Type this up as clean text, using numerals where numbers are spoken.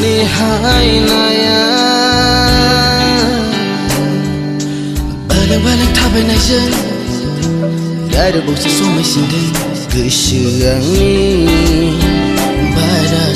ni hai naya Balang-balang tabai nai jen Dari bau sesuai mai sindai Gesyang ni Pada